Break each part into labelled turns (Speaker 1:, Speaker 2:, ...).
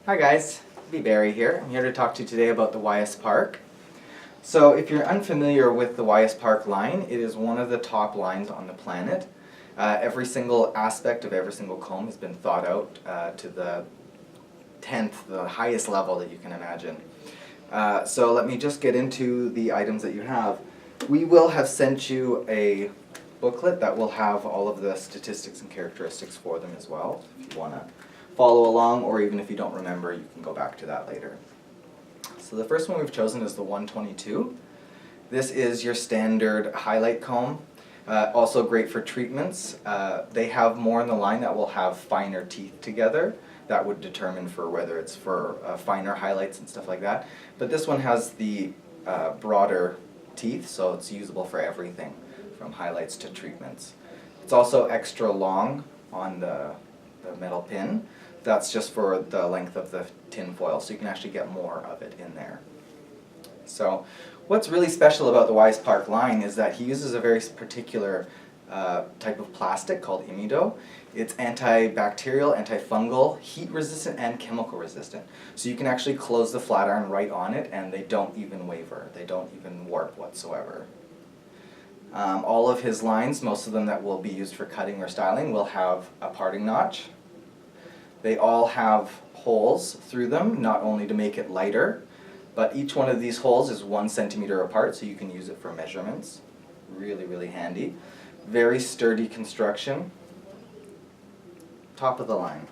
Speaker 1: Hi guys, B. Barry here. I'm here to talk to you today about the YS Park. So if you're unfamiliar with the YS Park line, it is one of the top lines on the planet. Every single aspect of every single comb has been thought out to the 10th, the highest level that you can imagine. So let me just get into the items that you have. We will have sent you a booklet that will have all of the statistics and characteristics for them as well, if you want to follow along, or even if you don't remember, you can go back to that later. So the first one we've chosen is the 122. This is your standard highlight comb, also great for treatments. They have more in the line that will have finer teeth together. That would determine for whether it's for finer highlights and stuff like that. But this one has the broader teeth, so it's usable for everything, from highlights to treatments. It's also extra long on the metal pin. That's just for the length of the tin foil, so you can actually get more of it in there. So what's really special about the YS Park line is that he uses a very particular type of plastic called Imido. It's antibacterial, antifungal, heat resistant, and chemical resistant. So you can actually close the flat iron right on it and they don't even waver. They don't even warp whatsoever. All of his lines, most of them that will be used for cutting or styling, will have a parting notch. They all have holes through them, not only to make it lighter, but each one of these holes is 1 centimeter apart, so you can use it for measurements. Really, really handy. Very sturdy construction. Top of the line.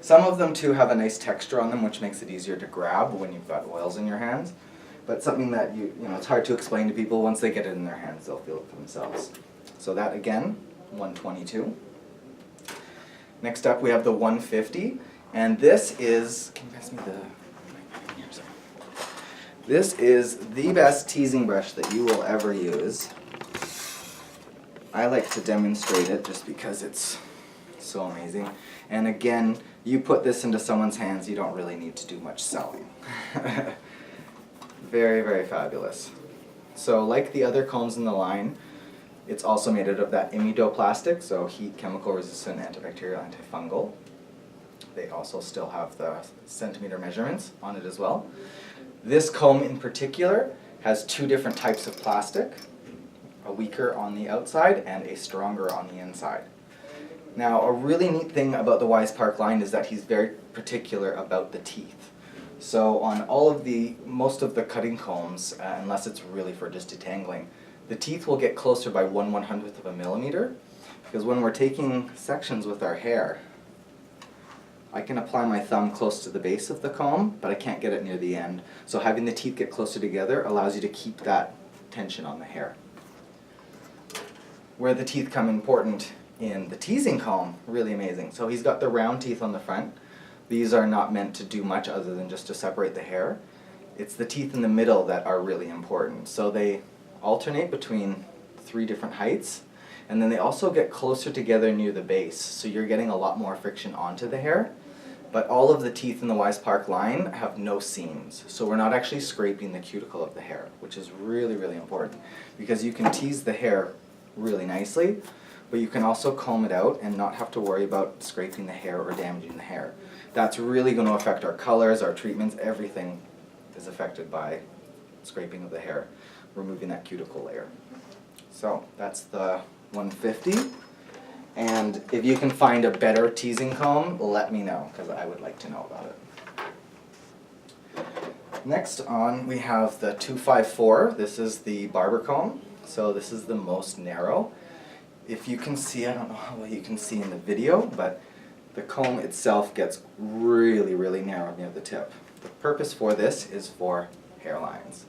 Speaker 1: Some of them too have a nice texture on them, which makes it easier to grab when you've got oils in your hands. But something that you know, it's hard to explain to people. Once they get it in their hands, they'll feel it for themselves. So that again, 122. Next up we have the 150, and this is, can you pass me the, this is the best teasing brush that you will ever use. I like to demonstrate it just because it's so amazing. And again, you put this into someone's hands, you don't really need to do much selling. Very, very fabulous. So like the other combs in the line, it's also made out of that Imido plastic, so heat, chemical resistant, antibacterial, antifungal. They also still have the centimeter measurements on it as well. This comb in particular has 2 different types of plastic, a weaker on the outside and a stronger on the inside. Now, a really neat thing about the YS Park line is that he's very particular about the teeth. So on all of most of the cutting combs, unless it's really for just detangling, the teeth will get closer by 1/100th of a millimeter, because when we're taking sections with our hair, I can apply my thumb close to the base of the comb, but I can't get it near the end. So having the teeth get closer together allows you to keep that tension on the hair. Where the teeth come important in the teasing comb, really amazing. So he's got the round teeth on the front. These are not meant to do much other than just to separate the hair. It's the teeth in the middle that are really important. So they alternate between 3 different heights, and then they also get closer together near the base, so you're getting a lot more friction onto the hair. But all of the teeth in the YS Park line have no seams, so we're not actually scraping the cuticle of the hair, which is really, really important, because you can tease the hair really nicely, but you can also comb it out and not have to worry about scraping the hair or damaging the hair. That's really going to affect our colors, our treatments, everything is affected by scraping of the hair, removing that cuticle layer. So that's the 150. And if you can find a better teasing comb, let me know, because I would like to know about it. Next on we have the 254. This is the barber comb. So this is the most narrow. If you can see, I don't know how well you can see in the video, but the comb itself gets really, really narrow near the tip. The purpose for this is for hairlines.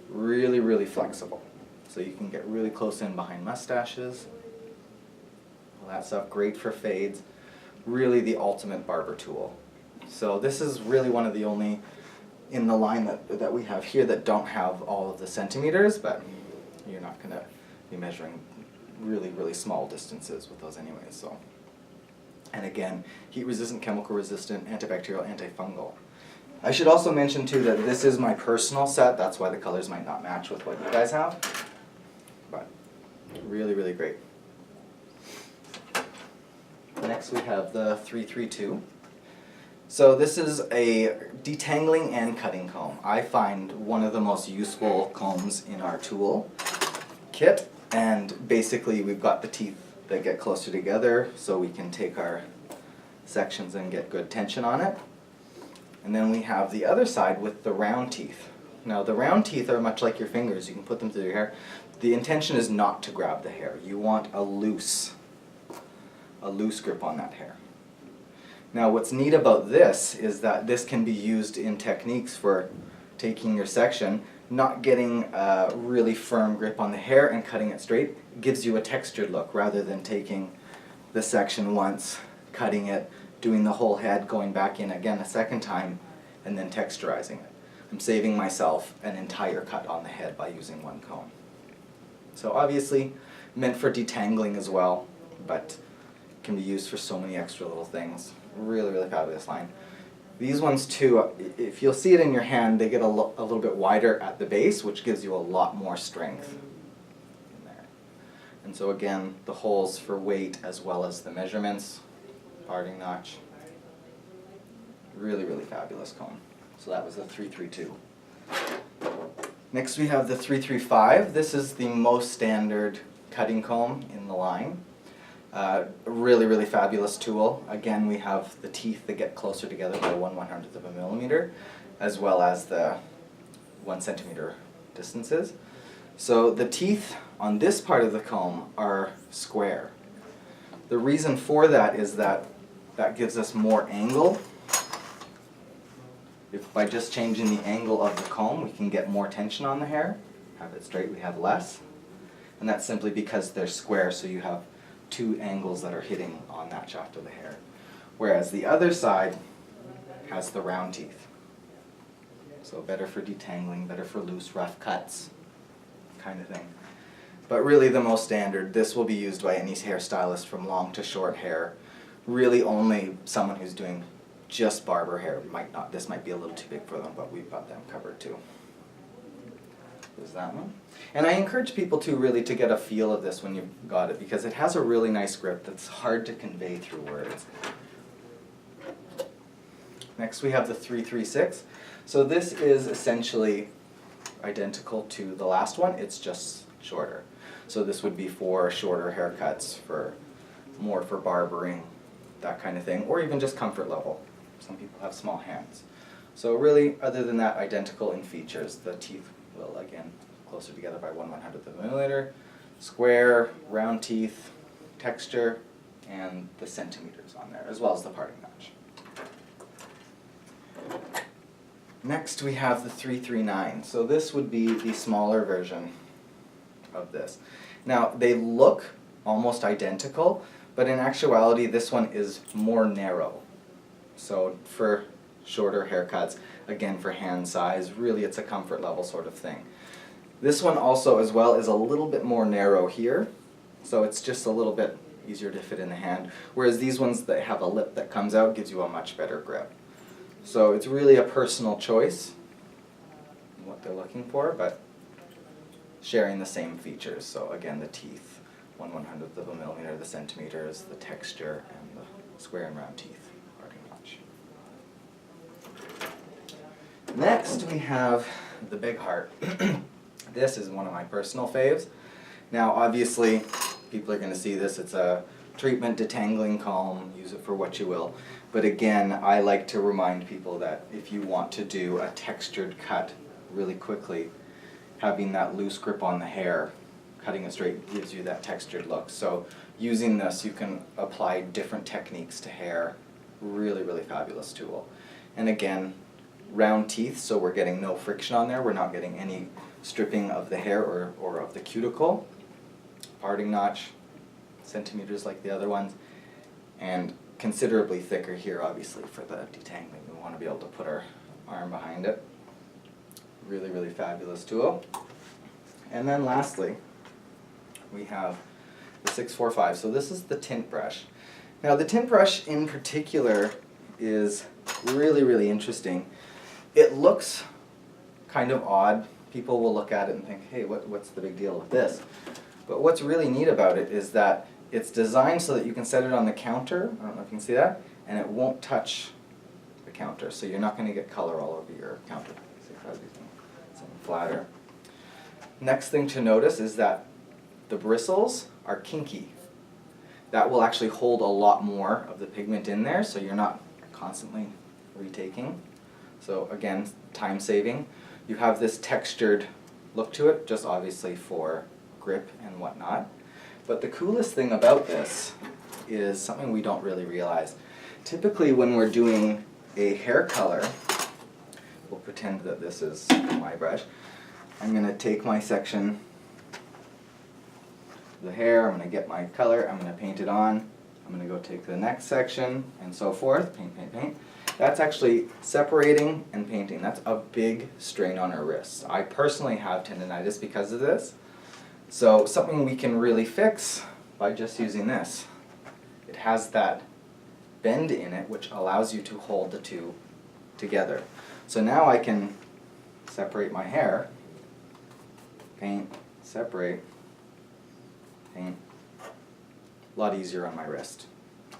Speaker 1: Really, really flexible. So you can get really close in behind mustaches. All that stuff, great for fades. Really the ultimate barber tool. So this is really one of the only in the line that we have here that don't have all of the centimeters, but you're not going to be measuring really, really small distances with those anyways. So, and again, heat resistant, chemical resistant, antibacterial, antifungal. I should also mention too that this is my personal set, that's why the colors might not match with what you guys have, but really, really great. Next we have the 332. So this is a detangling and cutting comb. I find one of the most useful combs in our tool kit, and basically we've got the teeth that get closer together so we can take our sections and get good tension on it. And then we have the other side with the round teeth. Now the round teeth are much like your fingers, you can put them through your hair. The intention is not to grab the hair. You want a loose grip on that hair. Now what's neat about this is that this can be used in techniques for taking your section, not getting a really firm grip on the hair and cutting it straight. It gives you a textured look rather than taking the section once, cutting it, doing the whole head, going back in again a second time, and then texturizing it. I'm saving myself an entire cut on the head by using one comb. So obviously meant for detangling as well, but can be used for so many extra little things. Really, really fabulous line. These ones too, if you'll see it in your hand, they get a little bit wider at the base, which gives you a lot more strength in there. And so again, the holes for weight as well as the measurements, parting notch. Really, really fabulous comb. So that was the 332. Next we have the 335. This is the most standard cutting comb in the line. Really, really fabulous tool. Again, we have the teeth that get closer together by 1/100th of a millimeter, as well as the 1 centimeter distances. So the teeth on this part of the comb are square. The reason for that is that gives us more angle. If by just changing the angle of the comb, we can get more tension on the hair. Have it straight, we have less. And that's simply because they're square, so you have two angles that are hitting on that shaft of the hair. Whereas the other side has the round teeth. So better for detangling, better for loose, rough cuts, kind of thing. But really the most standard, this will be used by any hairstylist from long to short hair. Really only someone who's doing just barber hair might not, this might be a little too big for them, but we've got them covered too. There's that one. And I encourage people to really to get a feel of this when you've got it, because it has a really nice grip that's hard to convey through words. Next we have the 336. So this is essentially identical to the last one, it's just shorter. So this would be for shorter haircuts, for more for barbering, that kind of thing, or even just comfort level. Some people have small hands. So really, other than that, identical in features. The teeth will, again, closer together by 1/100th of a millimeter. Square, round teeth, texture, and the centimeters on there, as well as the parting notch. Next we have the 339. So this would be the smaller version of this. Now they look almost identical, but in actuality this one is more narrow. So for shorter haircuts, again for hand size, really it's a comfort level sort of thing. This one also as well is a little bit more narrow here, so it's just a little bit easier to fit in the hand, whereas these ones that have a lip that comes out gives you a much better grip. So it's really a personal choice in what they're looking for, but sharing the same features. So again, the teeth, 1/100th of a millimeter, the centimeters, the texture, and the square and round teeth, parting notch. Next we have the Big Heart. This is one of my personal faves. Now obviously people are going to see this, it's a treatment detangling comb, use it for what you will. But again, I like to remind people that if you want to do a textured cut really quickly, having that loose grip on the hair, cutting it straight gives you that textured look. So using this, you can apply different techniques to hair. Really, really fabulous tool. And again, round teeth, so we're getting no friction on there. We're not getting any stripping of the hair or of the cuticle. Parting notch, centimeters like the other ones, and considerably thicker here obviously for the detangling. We want to be able to put our arm behind it. Really, really fabulous tool. And then lastly, we have the 645. So this is the tint brush. Now the tint brush in particular is really, really interesting. It looks kind of odd. People will look at it and think, hey, what's the big deal with this? But what's really neat about it is that it's designed so that you can set it on the counter, I don't know if you can see that, and it won't touch counter, so you're not going to get color all over your counter. So try using something flatter. Next thing to notice is that the bristles are kinky. That will actually hold a lot more of the pigment in there, so you're not constantly retaking. So again, time saving. You have this textured look to it, just obviously for grip and whatnot. But the coolest thing about this is something we don't really realize. Typically when we're doing a hair color, we'll pretend that this is my brush. I'm going to take my section of the hair, I'm going to get my color, I'm going to paint it on, I'm going to go take the next section, and so forth, paint, paint, paint. That's actually separating and painting. That's a big strain on our wrists. I personally have tendonitis because of this. So something we can really fix by just using this. It has that bend in it which allows you to hold the two together. So now I can separate my hair, paint, separate, paint. A lot easier on my wrist.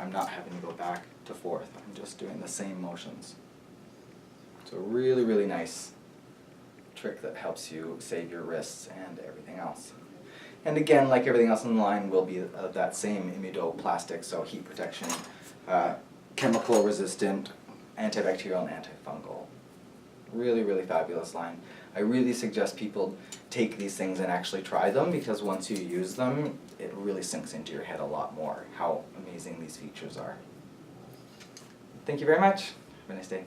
Speaker 1: I'm not having to go back to forth. I'm just doing the same motions. So really, really nice trick that helps you save your wrists and everything else. And again, like everything else in the line, will be that same imidoplastic, so heat protection, chemical resistant, antibacterial and antifungal. Really, really fabulous line. I really suggest people take these things and actually try them, because once you use them, it really sinks into your head a lot more how amazing these features are. Thank you very much. Have a nice day.